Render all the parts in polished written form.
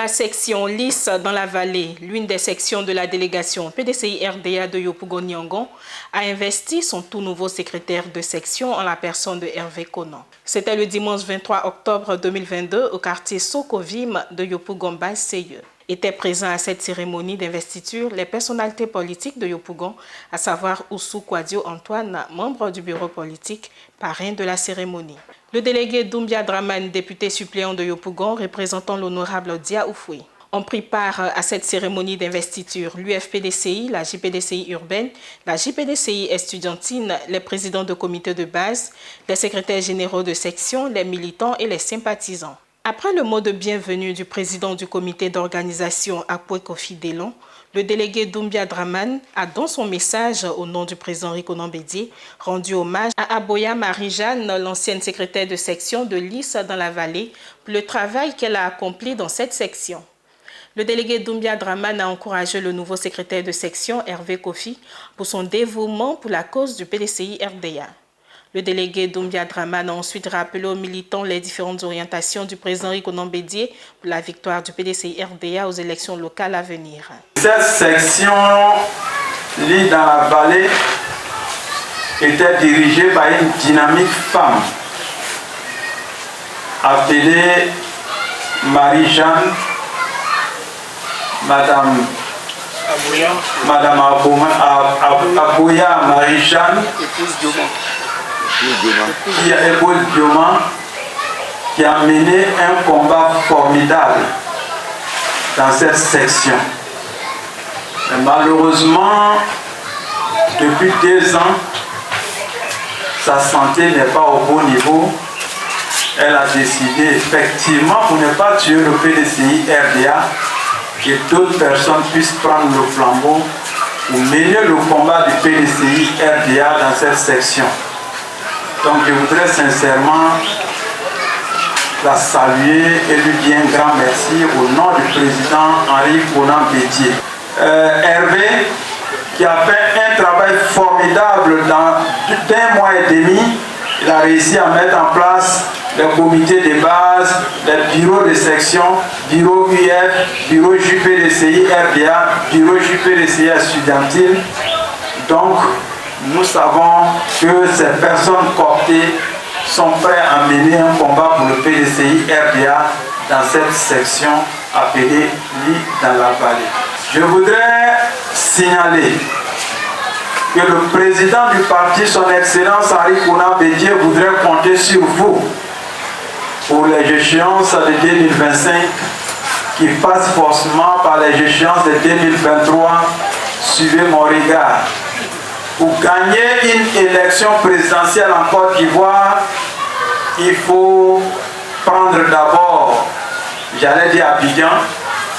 La section Lys dans la vallée, l'une des sections de la délégation PDCI-RDA de Yopougon-Niangon, a investi son tout nouveau secrétaire de section en la personne de Hervé Konan. C'était le dimanche 23 octobre 2022 au quartier Sokovim de Yopougon-Baye-Seyeux. Étaient présents à cette cérémonie d'investiture les personnalités politiques de Yopougon, à savoir Oussou Kwadio Antoine, membre du bureau politique, parrain de la cérémonie. Le délégué Doumbia Dramane, député suppléant de Yopougon, représentant l'honorable Dia Oufoui, ont pris part à cette cérémonie d'investiture l'UFPDCI, la JPDCI urbaine, la JPDCI estudiantine, les présidents de comités de base, les secrétaires généraux de section, les militants et les sympathisants. Après le mot de bienvenue du président du comité d'organisation Apoué Kofi Delon, le délégué Doumbia Dramane a dans son message au nom du président Rikonan Bédié rendu hommage à Aboya Marie-Jeanne, l'ancienne secrétaire de section de Lys dans la vallée, pour le travail qu'elle a accompli dans cette section. Le délégué Doumbia Dramane a encouragé le nouveau secrétaire de section Hervé Kofi pour son dévouement pour la cause du PDCI-RDA. Le délégué Doumbia Dramane a ensuite rappelé aux militants les différentes orientations du président Rikonan Bédié pour la victoire du PDCI-RDA aux élections locales à venir. Cette section Lys dans la vallée était dirigée par une dynamique femme appelée Marie-Jeanne, Madame Aboya Marie-Jeanne, qui a épouse Dioma, qui a mené un combat formidable dans cette section. Mais malheureusement, depuis 2 ans, sa santé n'est pas au bon niveau. Elle a décidé effectivement pour ne pas tuer le PDCI-RDA, que d'autres personnes puissent prendre le flambeau pour mener le combat du PDCI-RDA dans cette section. Donc je voudrais sincèrement la saluer et lui dire un grand merci au nom du président Henri Konan Bédié. Hervé, qui a fait un travail formidable dans d'1 mois et demi, il a réussi à mettre en place les comités de base, les bureaux de section, bureau UF, bureau JPDCI RDA, bureau JPDCI estudiantine. Donc, nous savons que ces personnes cooptées sont prêtes à mener un combat pour le PDCI RDA dans cette section appelée Lys dans la vallée. Je voudrais signaler que le président du parti, son Excellence Henri Konan Bédié, voudrait compter sur vous pour les échéances de 2025 qui passent forcément par les échéances de 2023. Suivez mon regard. Pour gagner une élection présidentielle en Côte d'Ivoire, il faut prendre d'abord, j'allais dire Abidjan,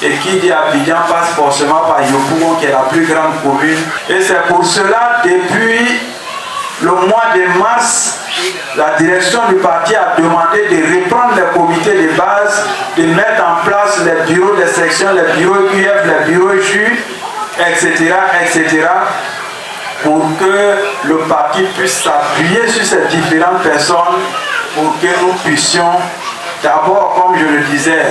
et qui dit Abidjan passe forcément par Yopougon, qui est la plus grande commune. Et c'est pour cela, depuis le mois de mars, la direction du parti a demandé de reprendre les comités de base, de mettre en place les bureaux de section, les bureaux UF, les bureaux JU, etc., etc., pour que le parti puisse s'appuyer sur ces différentes personnes pour que nous puissions d'abord, comme je le disais,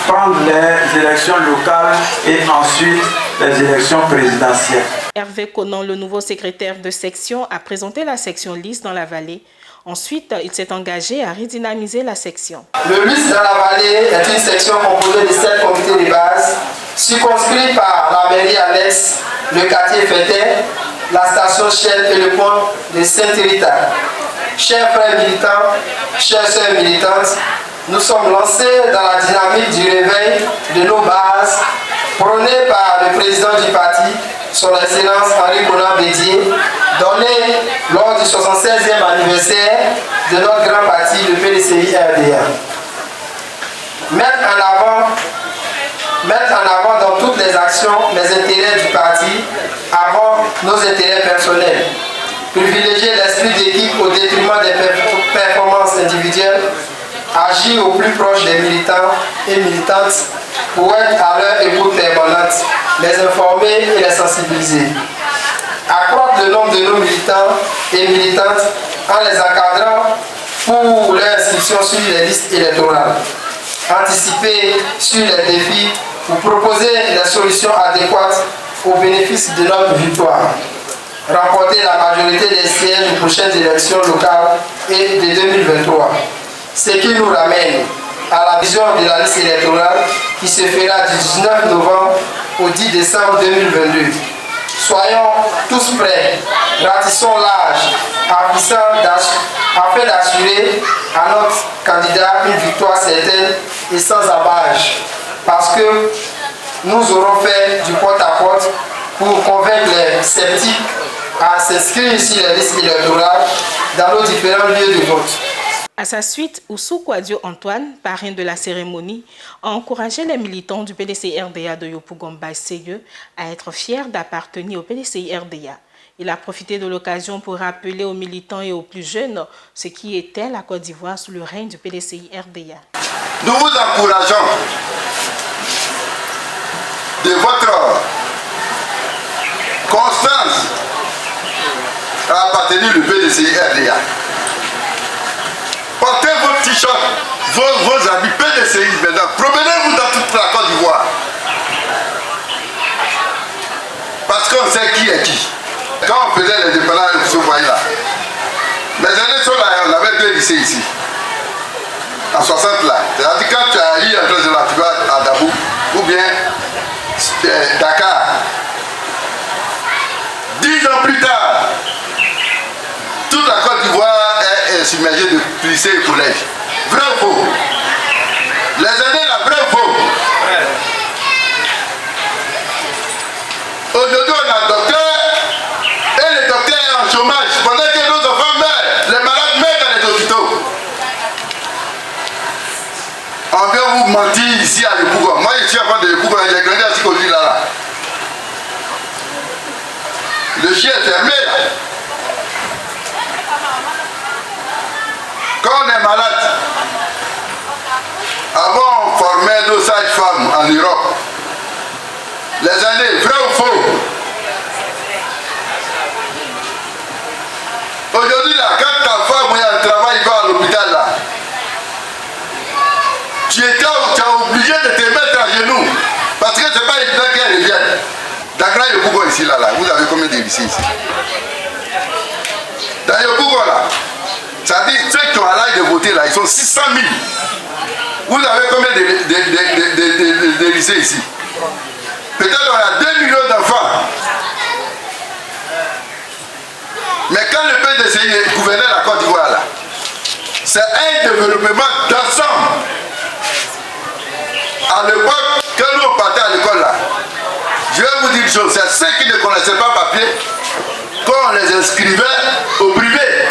prendre les élections locales et ensuite les élections présidentielles. Hervé Konan, le nouveau secrétaire de section, a présenté la section Lys dans la vallée. Ensuite, il s'est engagé à redynamiser la section. Le Lys dans la vallée est une section composée de 7 comités de base, circonscrits par la mairie annexe, le quartier Fétin, la station Shell et le pont de Sainte-Rita. Chers frères militants, chères sœurs militantes, nous sommes lancés dans la dynamique du réveil de nos bases, prônée par le président du parti, son Excellence Henri Konan Bédié, donné lors du 76e anniversaire de notre grand parti, le PDCI-RDA. Mettre en avant dans toutes les actions les intérêts du parti avant nos intérêts personnels. Privilégier l'esprit d'équipe au détriment des performances individuelles. Agir au plus proche des militants et militantes pour être à leur écoute permanente, les informer et les sensibiliser. Accroître le nombre de nos militants et militantes en les encadrant pour leur inscription sur les listes électorales. anticiper sur les défis pour proposer les solutions adéquates au bénéfice de notre victoire. Remporter la majorité des sièges aux prochaines élections locales et de 2023. Ce qui nous ramène à la vision de la liste électorale qui se fera du 19 novembre au 10 décembre 2022. Soyons tous prêts, ratissons l'âge afin d'assurer à notre candidat une victoire certaine et sans abâche, parce que nous aurons fait du porte-à-porte pour convaincre les sceptiques à s'inscrire sur les listes électorales dans nos différents lieux de vote. À sa suite, Oussou Kouadio Antoine, parrain de la cérémonie, a encouragé les militants du PDCI-RDA de Yopougon-Baye-Seyeu à être fiers d'appartenir au PDCI-RDA. Il a profité de l'occasion pour rappeler aux militants et aux plus jeunes ce qui était la Côte d'Ivoire sous le règne du PDCI-RDA. Nous vous encourageons de votre constance à appartenir au PDCI-RDA. Portez vos t-shirts, vos habits PDCI maintenant. Promenez-vous dans toute la Côte d'Ivoire. Parce qu'on sait qui est qui. Quand on faisait les dépendances, vous voyez là. Les années sont là, on avait 2 lycées ici. En 60 là. C'est-à-dire quand tu as eu un train de là, tu vas à Dabou ou bien Dakar. 10 ans plus tard, toute la Côte d'Ivoire est submergée de lycées et collèges. Vrai ou faux? Les années là, vrai ou faux? Aujourd'hui, on a un docteur et le docteur est en chômage. Pendant que nos enfants meurent, les malades meurent dans les hôpitaux. On vient vous mentir ici à Yopougon. Moi, je suis enfant de Yopougon, j'ai grandi à Sikoji là. Le chien est fermé là. Quand on est malade, avant on formait nos sages-femmes en Europe. Les années, vrai ou faux? Aujourd'hui là, quand ta femme est en travail, va à l'hôpital là, tu es obligé de te mettre à genoux. Parce que c'est pas évident qu'elle revienne. Dans Grand Yopougon ici là, vous avez combien de lycées ici? Dans Yopougon là, ça dit ceux qui ont l'âge de voter là, ils sont 600 000. Vous avez combien de lycées ici? Peut-être on a 2 millions d'enfants. Mais quand le PDCI gouvernait la Côte d'Ivoire là, c'est un développement d'ensemble. À l'époque, quand nous on partait à l'école là, je vais vous dire une chose, c'est ceux qui ne connaissaient pas papier, quand on les inscrivait au privé.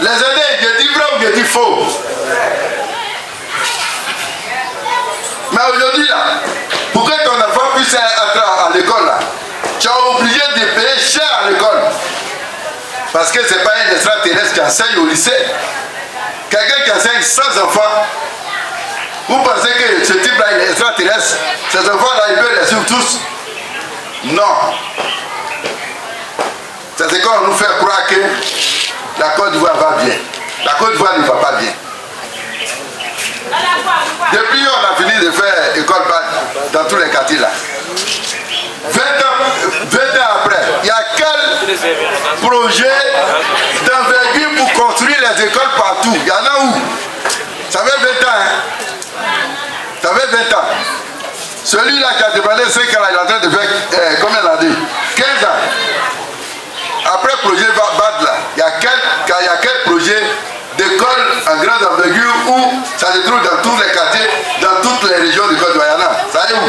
Les années, je dis vrai ou je dis faux. Mais aujourd'hui là, pour que ton enfant puisse entrer à l'école là, tu es obligé de payer cher à l'école. Parce que ce n'est pas un extraterrestre qui enseigne au lycée. Quelqu'un qui enseigne sans enfants. Vous pensez que ce type là il est extraterrestre? Ces enfants là, ils peuvent les suivre tous? Non. C'est ce qu'on nous fait croire que la Côte d'Ivoire va bien. La Côte d'Ivoire ne va pas bien. Depuis on a fini de faire école dans tous les quartiers là. 20 ans après, il y a quel projet d'envergure pour construire les écoles partout? Il y en a où? Ça fait 20 ans. Hein? Ça fait 20 ans. Celui-là qui a demandé 5 ans, il est en train de faire combien d'années? 15 ans. Après le projet BAD là, il y a quel projet d'école en grande envergure où ça se trouve dans tous les quartiers, dans toutes les régions du Côte d'Ivoire? Ça est où?